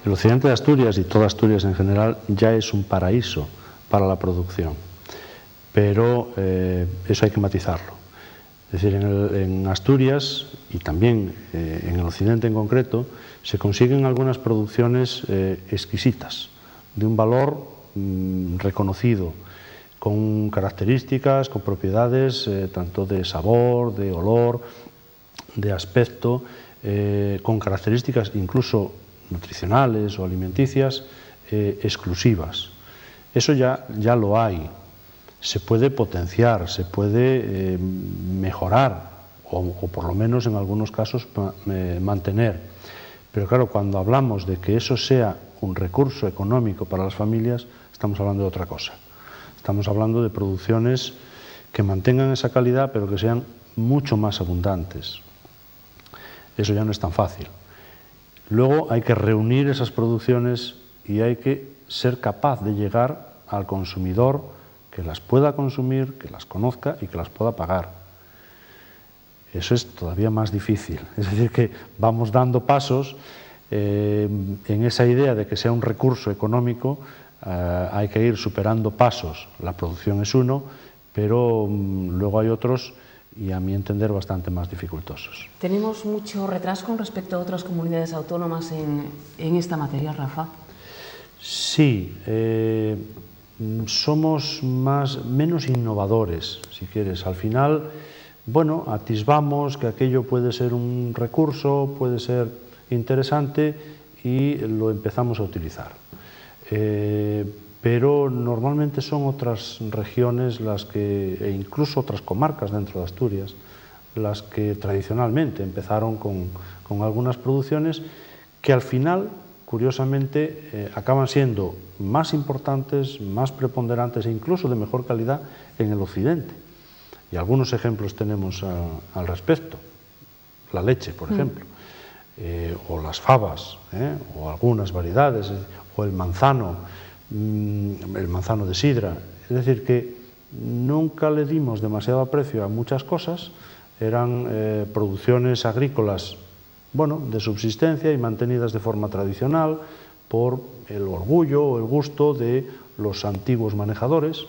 El occidente de Asturias y toda Asturias en general ya es un paraíso para la producción, pero eso hay que matizarlo. Es decir, en Asturias y también en el occidente en concreto se consiguen algunas producciones exquisitas, de un valor reconocido, con características, con propiedades tanto de sabor, de olor, de aspecto, con características incluso nutricionales o alimenticias exclusivas. Eso ya lo hay. Se puede potenciar, se puede mejorar o por lo menos en algunos casos mantener. Pero claro, cuando hablamos de que eso sea un recurso económico para las familias, estamos hablando de otra cosa. Estamos hablando de producciones que mantengan esa calidad, pero que sean mucho más abundantes. Eso ya no es tan fácil. Luego hay que reunir esas producciones y hay que ser capaz de llegar al consumidor que las pueda consumir, que las conozca y que las pueda pagar. Eso es todavía más difícil. Es decir, que vamos dando pasos en esa idea de que sea un recurso económico. Hay que ir superando pasos. La producción es uno, pero luego hay otros, y a mi entender bastante más dificultosos. ¿Tenemos mucho retraso con respecto a otras comunidades autónomas en esta materia, Rafa? Sí, somos menos innovadores, si quieres. Al final, bueno, atisbamos que aquello puede ser un recurso, puede ser interesante y lo empezamos a utilizar. Pero normalmente son otras regiones e incluso otras comarcas dentro de Asturias las que tradicionalmente empezaron con algunas producciones que al final, curiosamente, acaban siendo más importantes, más preponderantes e incluso de mejor calidad en el occidente. Y algunos ejemplos tenemos al respecto. La leche, por ejemplo, o las fabas, o algunas variedades, o el manzano de sidra. Es decir, que nunca le dimos demasiado aprecio a muchas cosas, eran producciones agrícolas, bueno, de subsistencia y mantenidas de forma tradicional por el orgullo o el gusto de los antiguos manejadores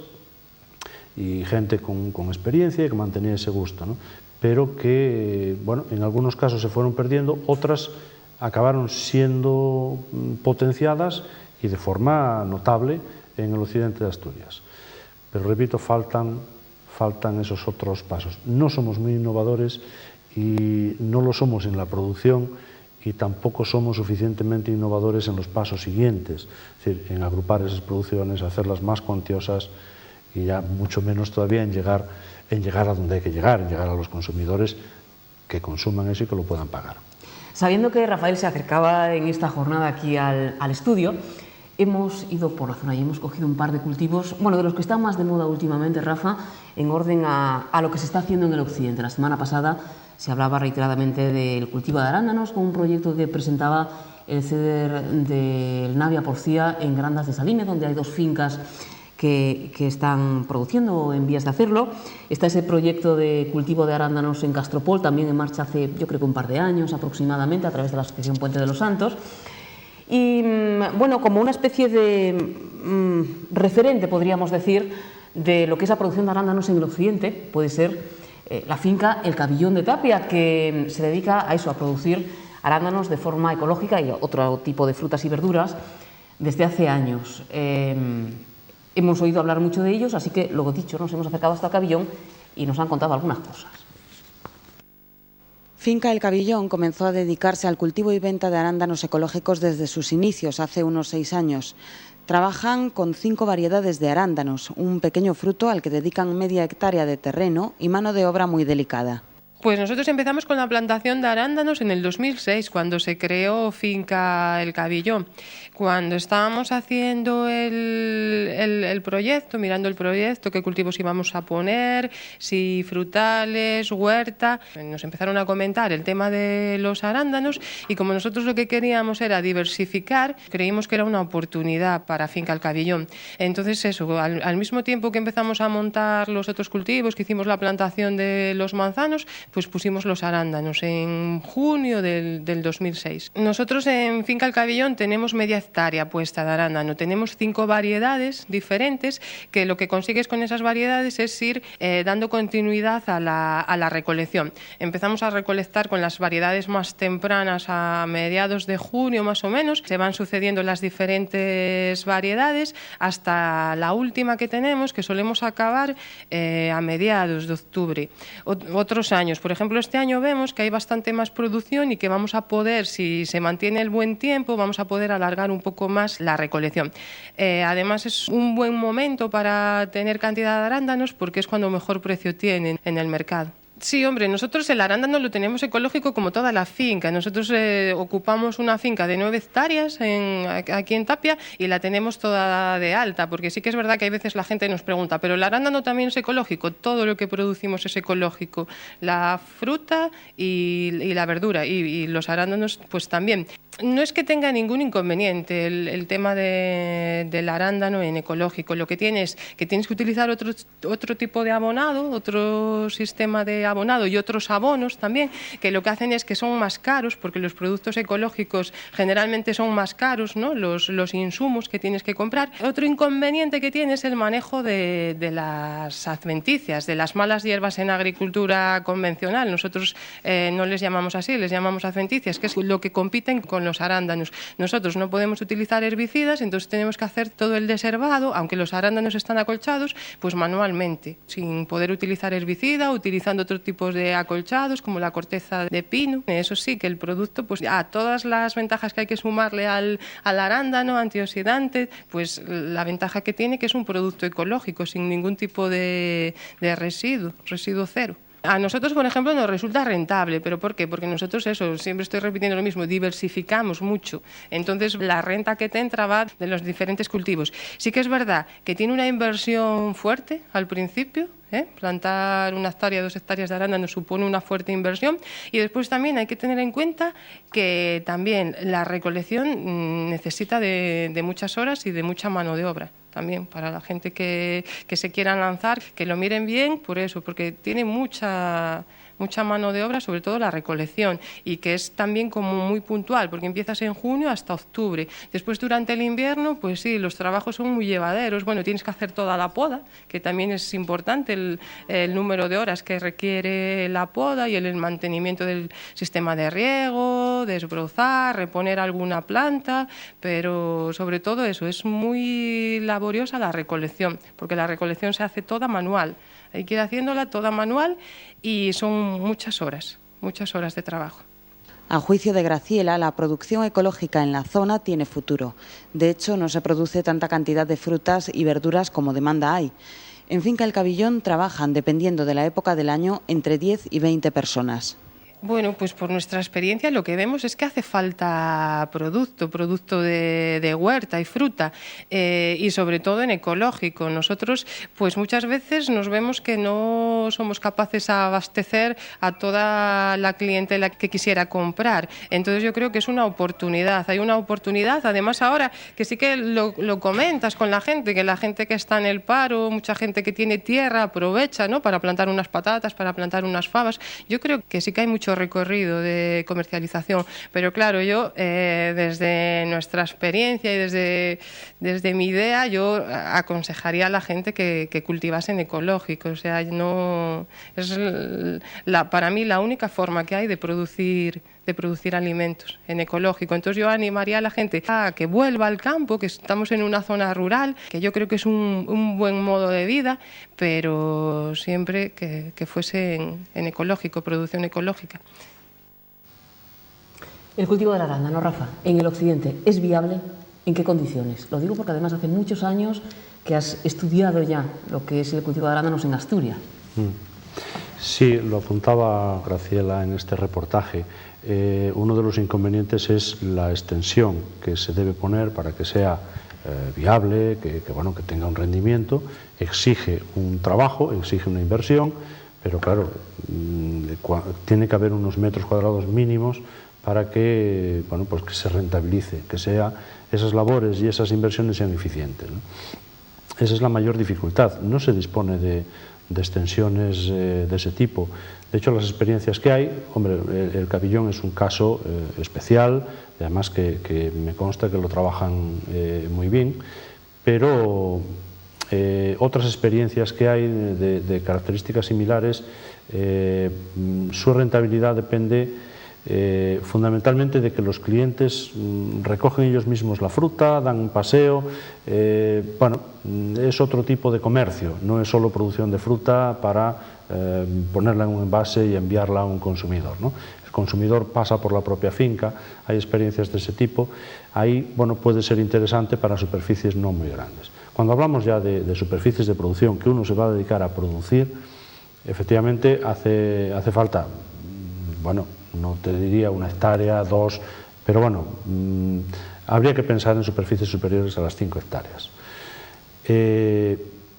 y gente con experiencia y que mantenía ese gusto, ¿no? Pero que, bueno, en algunos casos se fueron perdiendo, otras acabaron siendo potenciadas y de forma notable en el occidente de Asturias. Pero repito, faltan esos otros pasos. No somos muy innovadores y no lo somos en la producción y tampoco somos suficientemente innovadores en los pasos siguientes, es decir, en agrupar esas producciones, hacerlas más cuantiosas y ya mucho menos todavía en llegar a donde hay que llegar, en llegar a los consumidores que consuman eso y que lo puedan pagar. Sabiendo que Rafael se acercaba en esta jornada aquí al estudio, hemos ido por la zona y hemos cogido un par de cultivos, bueno, de los que están más de moda últimamente, Rafa, en orden a lo que se está haciendo en el occidente. La semana pasada se hablaba reiteradamente del cultivo de arándanos con un proyecto que presentaba el ceder del Navia Porcía en Grandas de Salime, donde hay 2 fincas que están produciendo o en vías de hacerlo. Está ese proyecto de cultivo de arándanos en Castropol, también en marcha hace, yo creo que un par de años aproximadamente, a través de la Asociación Puente de los Santos. Y, bueno, como una especie de referente, podríamos decir, de lo que es la producción de arándanos en el occidente, puede ser la finca El Cabillón de Tapia, que se dedica a eso, a producir arándanos de forma ecológica y otro tipo de frutas y verduras desde hace años. Hemos oído hablar mucho de ellos, así que, lo dicho, nos hemos acercado hasta el Cabillón y nos han contado algunas cosas. Finca El Cabillón comenzó a dedicarse al cultivo y venta de arándanos ecológicos desde sus inicios, hace unos 6 años. Trabajan con 5 variedades de arándanos, un pequeño fruto al que dedican media hectárea de terreno y mano de obra muy delicada. Pues nosotros empezamos con la plantación de arándanos en el 2006, cuando se creó Finca El Cabillón. Cuando estábamos haciendo el proyecto, mirando el proyecto, qué cultivos íbamos a poner, si frutales, huerta, nos empezaron a comentar el tema de los arándanos y como nosotros lo que queríamos era diversificar, creímos que era una oportunidad para Finca El Cabillón. Entonces eso, al mismo tiempo que empezamos a montar los otros cultivos, que hicimos la plantación de los manzanos, pues pusimos los arándanos en junio del 2006. Nosotros en Finca El Cabillón tenemos media hectárea puesta de arándano, tenemos 5 variedades diferentes, que lo que consigues con esas variedades es ir dando continuidad a la recolección. Empezamos a recolectar con las variedades más tempranas a mediados de junio más o menos, se van sucediendo las diferentes variedades hasta la última que tenemos, que solemos acabar a mediados de octubre. Otros años, por ejemplo, este año vemos que hay bastante más producción y que vamos a poder, si se mantiene el buen tiempo, vamos a poder alargar un poco más la recolección. Además es un buen momento para tener cantidad de arándanos porque es cuando mejor precio tienen en el mercado. Sí, hombre, nosotros el arándano lo tenemos ecológico como toda la finca. Nosotros ocupamos una finca de 9 hectáreas aquí en Tapia y la tenemos toda de alta, porque sí que es verdad que hay veces la gente nos pregunta, ¿pero el arándano también es ecológico? Todo lo que producimos es ecológico, la fruta y la verdura, y los arándanos pues también. No es que tenga ningún inconveniente el tema del arándano en ecológico. Lo que tienes que utilizar otro tipo de abonado, otro sistema de abonado y otros abonos también, que lo que hacen es que son más caros, porque los productos ecológicos generalmente son más caros, ¿no? Los insumos que tienes que comprar. Otro inconveniente que tiene es el manejo de las adventicias, de las malas hierbas en agricultura convencional. Nosotros no les llamamos así, les llamamos adventicias, que es lo que compiten con los arándanos. Nosotros no podemos utilizar herbicidas, entonces tenemos que hacer todo el desherbado, aunque los arándanos están acolchados, pues manualmente, sin poder utilizar herbicida, utilizando otro tipo de acolchados como la corteza de pino. Eso sí, que el producto, pues a todas las ventajas que hay que sumarle al arándano, antioxidante, pues la ventaja que tiene que es un producto ecológico, sin ningún tipo de residuo cero. A nosotros, por ejemplo, nos resulta rentable, ¿pero por qué? Porque nosotros siempre estoy repitiendo lo mismo, diversificamos mucho. Entonces, la renta que te entra va de los diferentes cultivos. Sí que es verdad que tiene una inversión fuerte al principio, plantar 1 hectárea, 2 hectáreas de arándano supone una fuerte inversión, y después también hay que tener en cuenta que también la recolección necesita de muchas horas y de mucha mano de obra. También para la gente que se quieran lanzar, que lo miren bien por eso, porque tiene mucha mano de obra, sobre todo la recolección, y que es también como muy puntual, porque empiezas en junio hasta octubre. Después, durante el invierno, pues sí, los trabajos son muy llevaderos. Bueno, tienes que hacer toda la poda, que también es importante el número de horas que requiere la poda y el mantenimiento del sistema de riego, desbrozar, reponer alguna planta, pero sobre todo eso, es muy laboriosa la recolección, porque la recolección se hace toda manual. Hay que ir haciéndola toda manual y son muchas horas de trabajo. A juicio de Graciela, la producción ecológica en la zona tiene futuro. De hecho, no se produce tanta cantidad de frutas y verduras como demanda hay. En Finca El Cabillón trabajan, dependiendo de la época del año, entre 10 y 20 personas. Bueno, pues por nuestra experiencia lo que vemos es que hace falta producto de huerta y fruta, y sobre todo en ecológico. Nosotros pues muchas veces nos vemos que no somos capaces de abastecer a toda la clientela que quisiera comprar. Entonces yo creo que es una oportunidad, hay una oportunidad. Además ahora que sí que lo comentas con la gente, que la gente que está en el paro, mucha gente que tiene tierra aprovecha, ¿no?, para plantar unas patatas, para plantar unas fabas. Yo creo que sí que hay mucho recorrido de comercialización, pero claro, yo desde nuestra experiencia y desde mi idea, yo aconsejaría a la gente que cultivase en ecológico. O sea, no es para mí la única forma que hay de producir alimentos en ecológico. Entonces yo animaría a la gente a que vuelva al campo, que estamos en una zona rural, que yo creo que es un buen modo de vida, pero siempre que fuese en ecológico, producción ecológica. El cultivo del arándano, Rafa, en el occidente, ¿es viable? ¿En qué condiciones? Lo digo porque además hace muchos años que has estudiado ya lo que es el cultivo de arándanos en Asturias. Sí, lo apuntaba Graciela en este reportaje. Uno de los inconvenientes es la extensión que se debe poner para que sea viable, que tenga un rendimiento. Exige un trabajo, exige una inversión, pero claro, tiene que haber unos metros cuadrados mínimos para que, que se rentabilice, que esas labores y esas inversiones sean eficientes, ¿no? Esa es la mayor dificultad. No se dispone de extensiones de ese tipo. De hecho, las experiencias que hay, hombre, el Cabillón es un caso especial, y además que me consta que lo trabajan muy bien, pero otras experiencias que hay de características similares, su rentabilidad depende fundamentalmente de que los clientes recogen ellos mismos la fruta, dan un paseo, bueno, es otro tipo de comercio, no es solo producción de fruta para ponerla en un envase y enviarla a un consumidor, ¿no? El consumidor pasa por la propia finca, hay experiencias de ese tipo, ahí, bueno, puede ser interesante para superficies no muy grandes. Cuando hablamos ya de superficies de producción que uno se va a dedicar a producir, efectivamente hace falta, bueno, no te diría 1 hectárea, 2, pero bueno, habría que pensar en superficies superiores a las 5 hectáreas.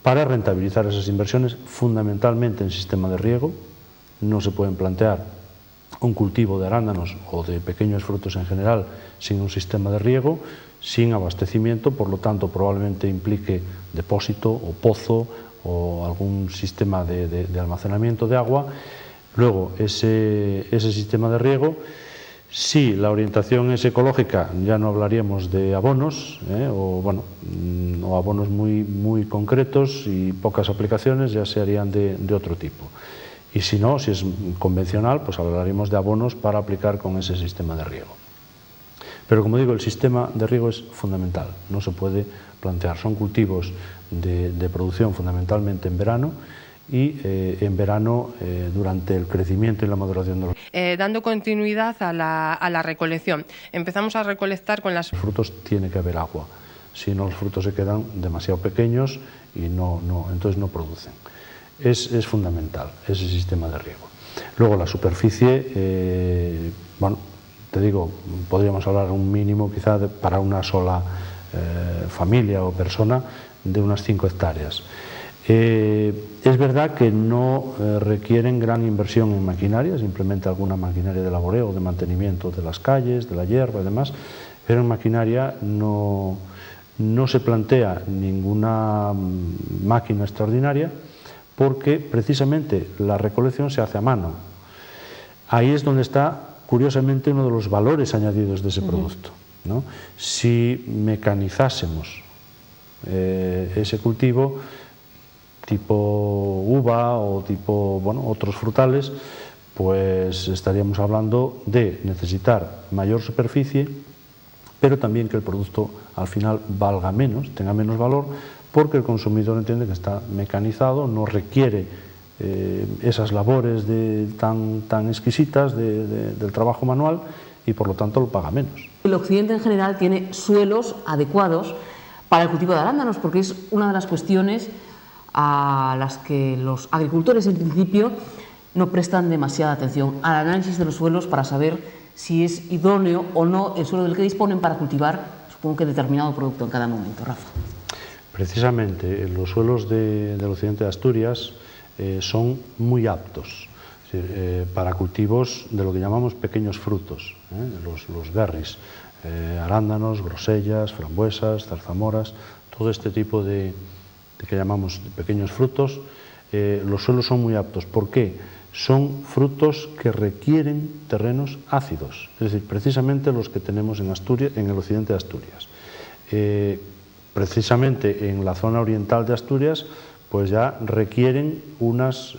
Para rentabilizar esas inversiones, fundamentalmente en sistema de riego, no se pueden plantear un cultivo de arándanos o de pequeños frutos en general sin un sistema de riego, sin abastecimiento, por lo tanto probablemente implique depósito o pozo o algún sistema de almacenamiento de agua. Luego, ese sistema de riego, si la orientación es ecológica, ya no hablaríamos de abonos, o abonos muy concretos y pocas aplicaciones, ya se harían de otro tipo. Y si no, si es convencional, pues hablaríamos de abonos para aplicar con ese sistema de riego. Pero como digo, el sistema de riego es fundamental, no se puede plantear. Son cultivos de producción fundamentalmente en verano, y en verano durante el crecimiento y la maduración de los dando continuidad a la recolección. Empezamos a recolectar con las frutos, tiene que haber agua, si no los frutos se quedan demasiado pequeños y entonces no producen. Es fundamental ese sistema de riego. Luego la superficie, bueno, te digo, podríamos hablar un mínimo quizá para una sola familia o persona de unas 5 hectáreas. Es verdad que no requieren gran inversión en maquinaria, simplemente alguna maquinaria de laboreo, de mantenimiento de las calles, de la hierba y demás, pero en maquinaria no se plantea ninguna máquina extraordinaria porque precisamente la recolección se hace a mano. Ahí es donde está, curiosamente, uno de los valores añadidos de ese producto, ¿no? Si mecanizásemos ese cultivo, tipo uva o tipo, bueno, otros frutales, pues estaríamos hablando de necesitar mayor superficie, pero también que el producto al final valga menos, tenga menos valor, porque el consumidor entiende que está mecanizado, no requiere esas labores tan exquisitas del trabajo manual y por lo tanto lo paga menos. El occidente en general tiene suelos adecuados para el cultivo de arándanos, porque es una de las cuestiones a las que los agricultores en principio no prestan demasiada atención, al análisis de los suelos para saber si es idóneo o no el suelo del que disponen para cultivar, supongo que determinado producto en cada momento. Rafa. Precisamente los suelos del occidente de Asturias son muy aptos para cultivos de lo que llamamos pequeños frutos, los berries, arándanos, grosellas, frambuesas, zarzamoras, todo este tipo de que llamamos pequeños frutos. Los suelos son muy aptos. ¿Por qué? Son frutos que requieren terrenos ácidos, es decir, precisamente los que tenemos en Asturias, en el occidente de Asturias. Precisamente en la zona oriental de Asturias, pues ya requieren unas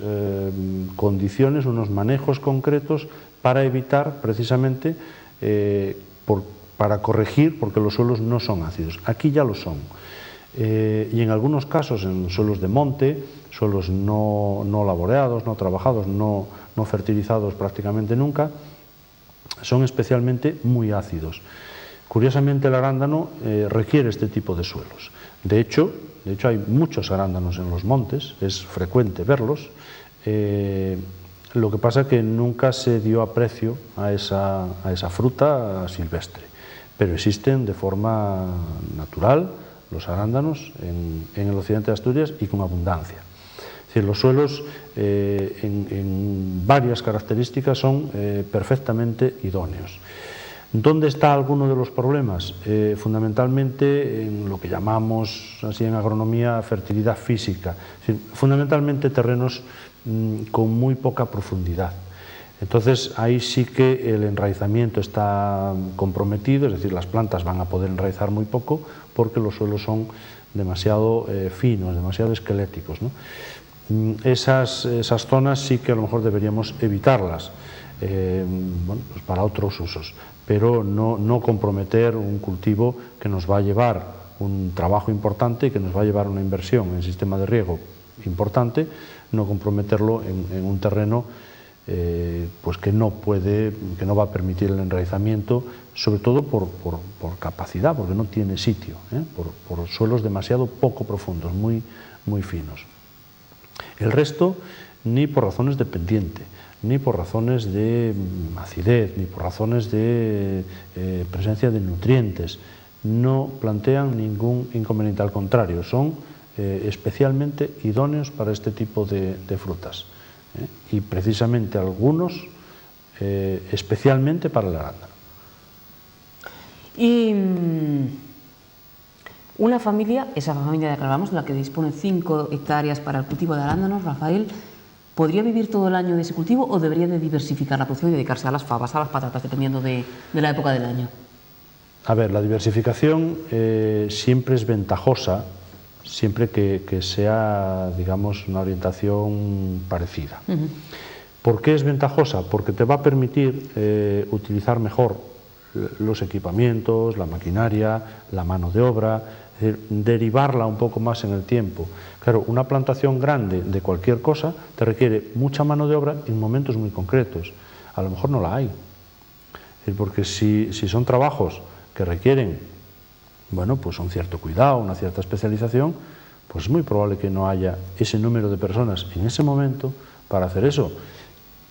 condiciones, unos manejos concretos para evitar precisamente, para corregir, porque los suelos no son ácidos. Aquí ya lo son. Y en algunos casos, en suelos de monte, suelos no laboreados, no trabajados, no fertilizados prácticamente nunca, son especialmente muy ácidos. Curiosamente, el arándano requiere este tipo de suelos. De hecho, hay muchos arándanos en los montes, es frecuente verlos. Lo que pasa es que nunca se dio aprecio a esa fruta silvestre, pero existen de forma natural los arándanos en el occidente de Asturias y con abundancia. Es decir, los suelos en varias características son perfectamente idóneos. ¿Dónde está alguno de los problemas? Fundamentalmente en lo que llamamos así en agronomía fertilidad física, es decir, fundamentalmente terrenos con muy poca profundidad. Entonces ahí sí que el enraizamiento está comprometido, es decir, las plantas van a poder enraizar muy poco porque los suelos son demasiado finos, demasiado esqueléticos, ¿no? Esas zonas sí que a lo mejor deberíamos evitarlas, bueno, pues para otros usos, pero no comprometer un cultivo que nos va a llevar un trabajo importante y que nos va a llevar una inversión en sistema de riego importante, no comprometerlo en un terreno pues que no va a permitir el enraizamiento, sobre todo por capacidad, porque no tiene sitio, por suelos demasiado poco profundos, muy finos. El resto, ni por razones de pendiente, ni por razones de acidez, ni por razones de presencia de nutrientes, no plantean ningún inconveniente, al contrario, son especialmente idóneos para este tipo de frutas. Y precisamente algunos especialmente para el arándano. Y una familia, esa familia de la que hablamos, la que dispone 5 hectáreas para el cultivo de arándanos, Rafael, ¿podría vivir todo el año de ese cultivo o debería de diversificar la producción y dedicarse a las fabas, a las patatas, dependiendo de la época del año? A ver, la diversificación siempre es ventajosa, siempre que sea, digamos, una orientación parecida. ¿Por qué es ventajosa? Porque te va a permitir utilizar mejor los equipamientos, la maquinaria, la mano de obra, es decir, derivarla un poco más en el tiempo. Claro, una plantación grande de cualquier cosa te requiere mucha mano de obra en momentos muy concretos. A lo mejor no la hay. Es decir, porque si son trabajos que requieren, bueno, pues un cierto cuidado, una cierta especialización, pues es muy probable que no haya ese número de personas en ese momento para hacer eso.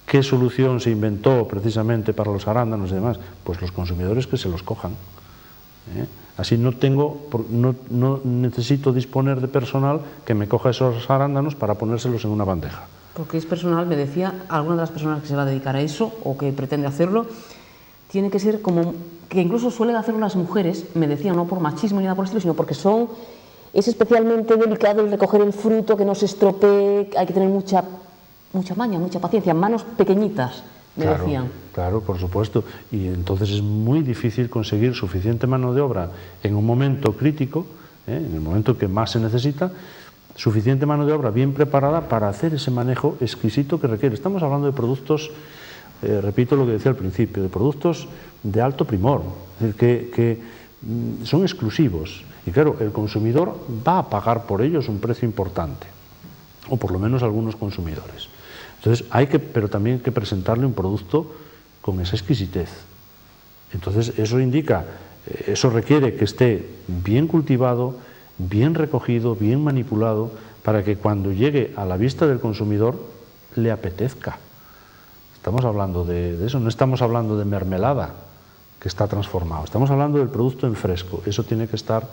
¿Qué solución se inventó precisamente para los arándanos y demás? Pues los consumidores que se los cojan. Así no necesito disponer de personal que me coja esos arándanos para ponérselos en una bandeja. Porque es personal, me decía, alguna de las personas que se va a dedicar a eso o que pretende hacerlo, tiene que ser como, que incluso suelen hacerlo las mujeres, me decía, no por machismo ni nada por el estilo, sino porque es especialmente delicado el recoger el fruto, que no se estropee, hay que tener mucha maña, mucha paciencia, manos pequeñitas, me decían. Claro, por supuesto, y entonces es muy difícil conseguir suficiente mano de obra en un momento crítico, en el momento que más se necesita, suficiente mano de obra bien preparada para hacer ese manejo exquisito que requiere. Estamos hablando de productos, repito lo que decía al principio, de productos de alto primor, es decir, que son exclusivos, y claro, el consumidor va a pagar por ellos un precio importante, o por lo menos algunos consumidores. Entonces pero también hay que presentarle un producto con esa exquisitez. Entonces eso requiere que esté bien cultivado, bien recogido, bien manipulado, para que cuando llegue a la vista del consumidor le apetezca. Estamos hablando de eso, no estamos hablando de mermelada que está transformado, estamos hablando del producto en fresco. Eso tiene que estar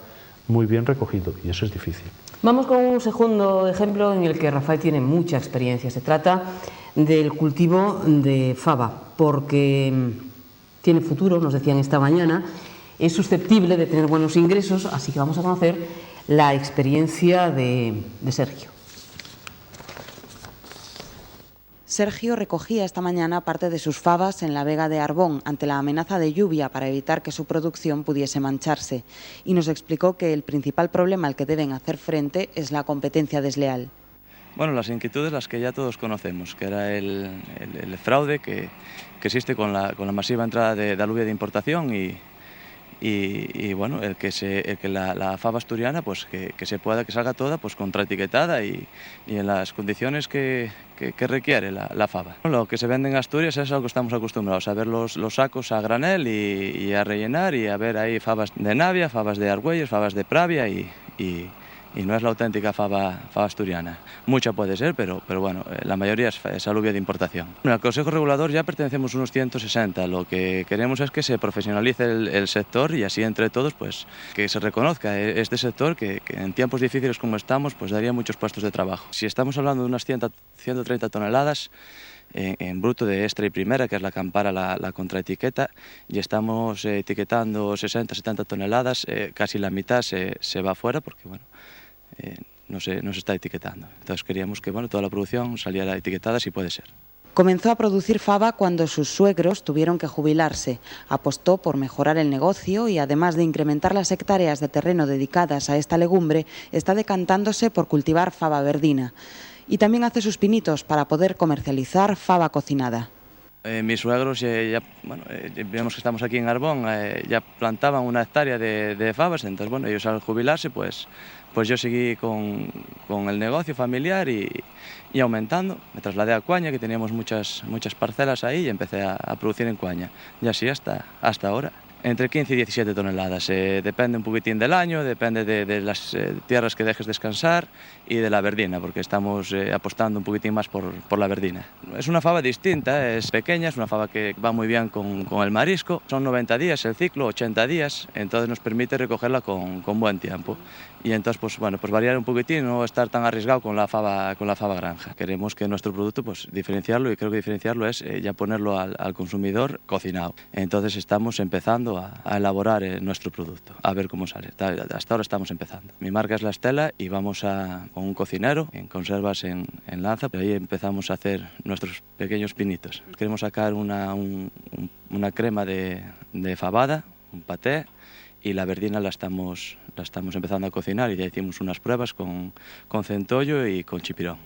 muy bien recogido y eso es difícil. Vamos con un segundo ejemplo en el que Rafael tiene mucha experiencia. Se trata del cultivo de faba, porque tiene futuro, nos decían esta mañana, es susceptible de tener buenos ingresos, así que vamos a conocer la experiencia de Sergio. Sergio recogía esta mañana parte de sus fabas en la vega de Arbón ante la amenaza de lluvia para evitar que su producción pudiese mancharse y nos explicó que el principal problema al que deben hacer frente es la competencia desleal. Bueno, las inquietudes las que ya todos conocemos, que era el fraude que existe con la masiva entrada de alubia de importación y bueno, el que la fava asturiana pues que salga toda pues contraetiquetada y en las condiciones que requiere la fava. Lo que se vende en Asturias es algo que estamos acostumbrados a ver los sacos a granel y a rellenar y a ver ahí fabas de Navia, fabas de Argüelles, fabas de Pravia y no es la auténtica fava asturiana. Mucha puede ser, pero bueno, la mayoría es alubia de importación. Al Consejo Regulador ya pertenecemos unos 160. Lo que queremos es que se profesionalice el sector y así entre todos pues que se reconozca este sector que en tiempos difíciles como estamos pues daría muchos puestos de trabajo. Si estamos hablando de unas 130 toneladas, en bruto de extra y primera, que es la que ampara la contraetiqueta, y estamos etiquetando 60-70 toneladas, casi la mitad se va fuera porque bueno, no se está etiquetando. Entonces queríamos que bueno, toda la producción saliera etiquetada si puede ser. Comenzó a producir fava cuando sus suegros tuvieron que jubilarse. Apostó por mejorar el negocio y, además de incrementar las hectáreas de terreno dedicadas a esta legumbre, está decantándose por cultivar fava verdina. Y también hace sus pinitos para poder comercializar fava cocinada. Mis suegros, bueno, vemos que estamos aquí en Arbón, ya plantaban una hectárea de fabas, entonces bueno, ellos al jubilarse pues yo seguí con el negocio familiar y aumentando. Me trasladé a Cuaña, que teníamos muchas parcelas ahí, y empecé a producir en Cuaña, y así hasta ahora. Entre 15 y 17 toneladas, depende un poquitín del año, depende de las tierras que dejes descansar y de la verdina, porque estamos apostando un poquitín más por la verdina. Es una fava distinta, es pequeña, es una fava que va muy bien con el marisco. Son 90 días el ciclo, 80 días, entonces nos permite recogerla con buen tiempo. Y entonces, pues bueno, pues variar un poquitín, no estar tan arriesgado con la fava granja. Queremos que nuestro producto, pues diferenciarlo, y creo que diferenciarlo es ya ponerlo al consumidor cocinado. Entonces estamos empezando a elaborar nuestro producto, a ver cómo sale. Hasta ahora estamos empezando. Mi marca es La Estela y vamos con un cocinero en conservas en Lanza, pero ahí empezamos a hacer nuestros pequeños pinitos. Queremos sacar una crema de fabada, un paté, y la verdina la estamos empezando a cocinar, y ya hicimos unas pruebas con centollo y con chipirón.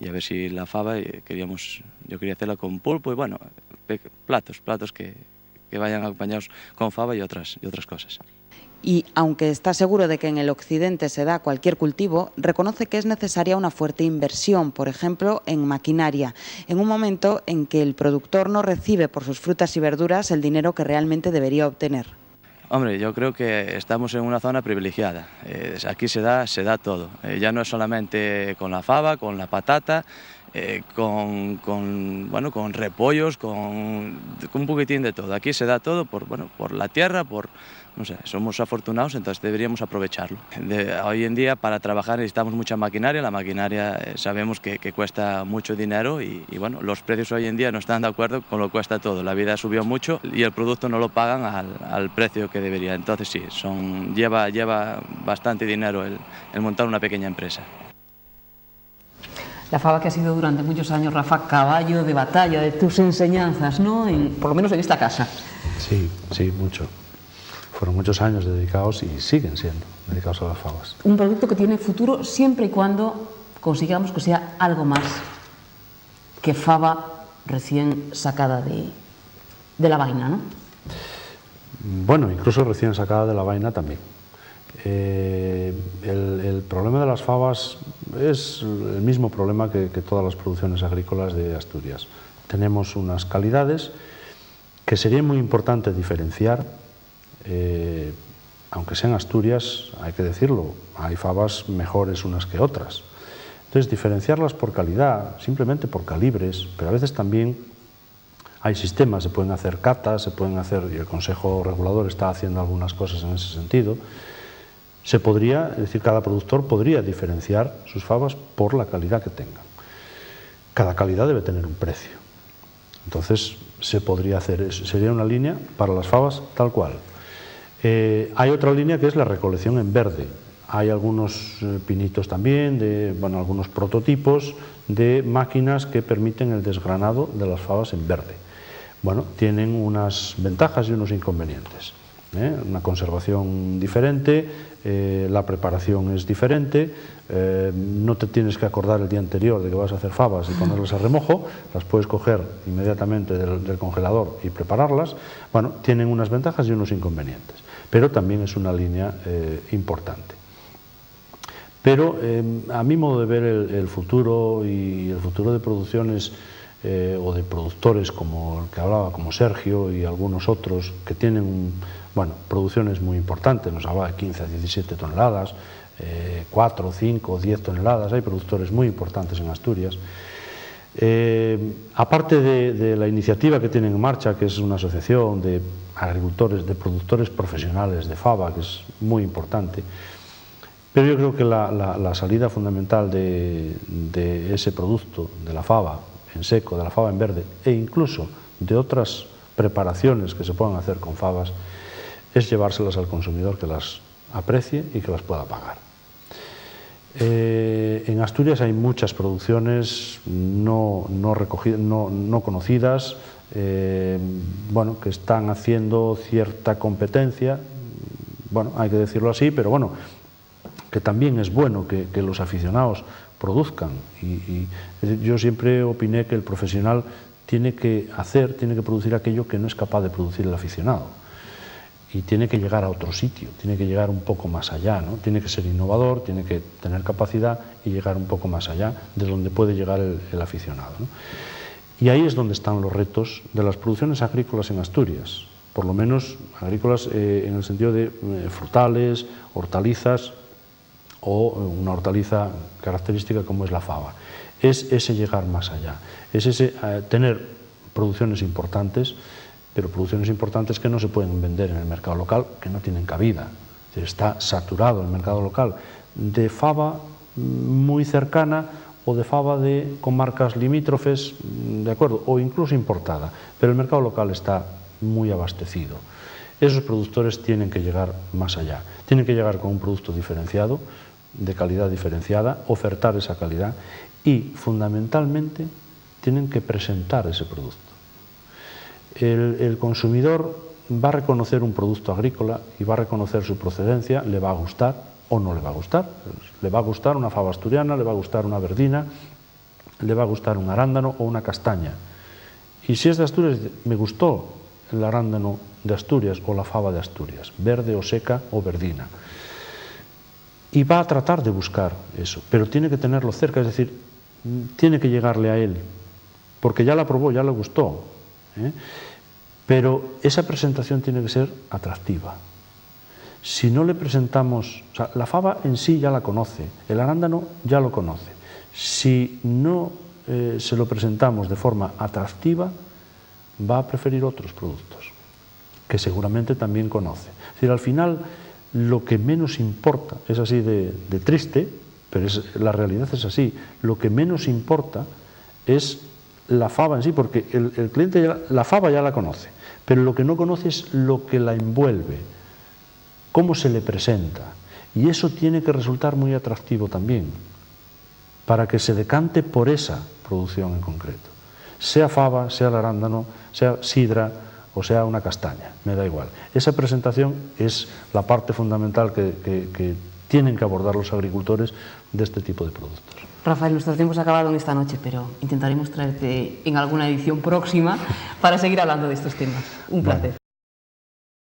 Y a ver si la fava, yo quería hacerla con pulpo y bueno, platos que vayan acompañados con fava y otras cosas. Y, aunque está seguro de que en el occidente se da cualquier cultivo, reconoce que es necesaria una fuerte inversión, por ejemplo, en maquinaria, en un momento en que el productor no recibe por sus frutas y verduras el dinero que realmente debería obtener. Hombre, yo creo que estamos en una zona privilegiada. Aquí se da todo. Ya no es solamente con la fava, con la patata, con repollos, con un poquitín de todo. Aquí se da todo por la tierra, no sé, somos afortunados, entonces deberíamos aprovecharlo. Hoy en día para trabajar necesitamos mucha maquinaria, la maquinaria sabemos que cuesta mucho dinero y bueno, los precios hoy en día no están de acuerdo con lo que cuesta todo. La vida subió mucho y el producto no lo pagan al precio que debería. Entonces sí, lleva bastante dinero el montar una pequeña empresa. La fava que ha sido durante muchos años, Rafa, caballo de batalla de tus enseñanzas, ¿no? Por lo menos en esta casa. Sí, mucho. Fueron muchos años dedicados y siguen siendo dedicados a las fabas. Un producto que tiene futuro siempre y cuando consigamos que sea algo más que fava recién sacada de la vaina, ¿no? Bueno, incluso recién sacada de la vaina también. El problema de las fabas es el mismo problema que todas las producciones agrícolas de Asturias. Tenemos unas calidades que sería muy importante diferenciar. Aunque sean Asturias, hay que decirlo, hay fabas mejores unas que otras. Entonces, diferenciarlas por calidad, simplemente por calibres, pero a veces también hay sistemas, se pueden hacer catas, se pueden hacer, y el Consejo Regulador está haciendo algunas cosas en ese sentido. Se podría, es decir, cada productor podría diferenciar sus fabas por la calidad que tengan. Cada calidad debe tener un precio. Entonces, se podría hacer, sería una línea para las fabas tal cual. Hay otra línea que es la recolección en verde. Hay algunos pinitos también, algunos prototipos de máquinas que permiten el desgranado de las fabas en verde. Bueno, tienen unas ventajas y unos inconvenientes. Una conservación diferente, la preparación es diferente, no te tienes que acordar el día anterior de que vas a hacer fabas y ponerlas a remojo, las puedes coger inmediatamente del congelador y prepararlas. Bueno, tienen unas ventajas y unos inconvenientes, pero también es una línea importante. Pero a mi modo de ver el futuro y el futuro de producciones o de productores como el que hablaba, como Sergio y algunos otros que tienen producciones muy importantes, nos hablaba de 15 a 17 toneladas, 4, 5, 10 toneladas, hay productores muy importantes en Asturias. Aparte de la iniciativa que tienen en marcha, que es una asociación de agricultores, de productores profesionales de fava, que es muy importante, pero yo creo que la salida fundamental de ese producto, de la fava, en seco, de la fava en verde e incluso de otras preparaciones que se puedan hacer con fabas, es llevárselas al consumidor que las aprecie y que las pueda pagar. En Asturias hay muchas producciones no conocidas, bueno, que están haciendo cierta competencia, bueno, hay que decirlo así, pero bueno, que también es bueno que los aficionados produzcan. Yo siempre opiné que el profesional tiene que producir aquello que no es capaz de producir el aficionado. Y tiene que llegar a otro sitio, tiene que llegar un poco más allá, ¿no? Tiene que ser innovador, tiene que tener capacidad y llegar un poco más allá de donde puede llegar el aficionado, ¿no? Y ahí es donde están los retos de las producciones agrícolas en Asturias, por lo menos agrícolas en el sentido de frutales, hortalizas o una hortaliza característica como es la fava. Es ese llegar más allá, es ese tener producciones importantes, pero producciones importantes que no se pueden vender en el mercado local, que no tienen cabida. Es decir, está saturado el mercado local de fava muy cercana o de fava de comarcas limítrofes, de acuerdo, o incluso importada, pero el mercado local está muy abastecido. Esos productores tienen que llegar más allá, tienen que llegar con un producto diferenciado, de calidad diferenciada, ofertar esa calidad y, fundamentalmente, tienen que presentar ese producto. El consumidor va a reconocer un producto agrícola y va a reconocer su procedencia, le va a gustar o no le va a gustar. Le va a gustar una fava asturiana, le va a gustar una verdina, le va a gustar un arándano o una castaña. Y si es de Asturias, me gustó el arándano de Asturias o la fava de Asturias, verde o seca o verdina. Y va a tratar de buscar eso, pero tiene que tenerlo cerca, es decir, tiene que llegarle a él, porque ya la probó, ya le gustó. Pero esa presentación tiene que ser atractiva. Si no le presentamos, o sea, la fava en sí ya la conoce, el arándano ya lo conoce. Si no se lo presentamos de forma atractiva, va a preferir otros productos que seguramente también conoce. Es decir, al final lo que menos importa, es así de triste, pero la realidad es así, lo que menos importa es la fava en sí, porque el cliente la fava ya la conoce, pero lo que no conoce es lo que la envuelve, cómo se le presenta, y eso tiene que resultar muy atractivo también, para que se decante por esa producción en concreto, sea fava, sea el arándano, sea sidra o sea una castaña, me da igual. Esa presentación es la parte fundamental que tienen que abordar los agricultores de este tipo de productos. Rafael, nuestro tiempo se ha acabado en esta noche, pero intentaremos traerte en alguna edición próxima para seguir hablando de estos temas. Un placer.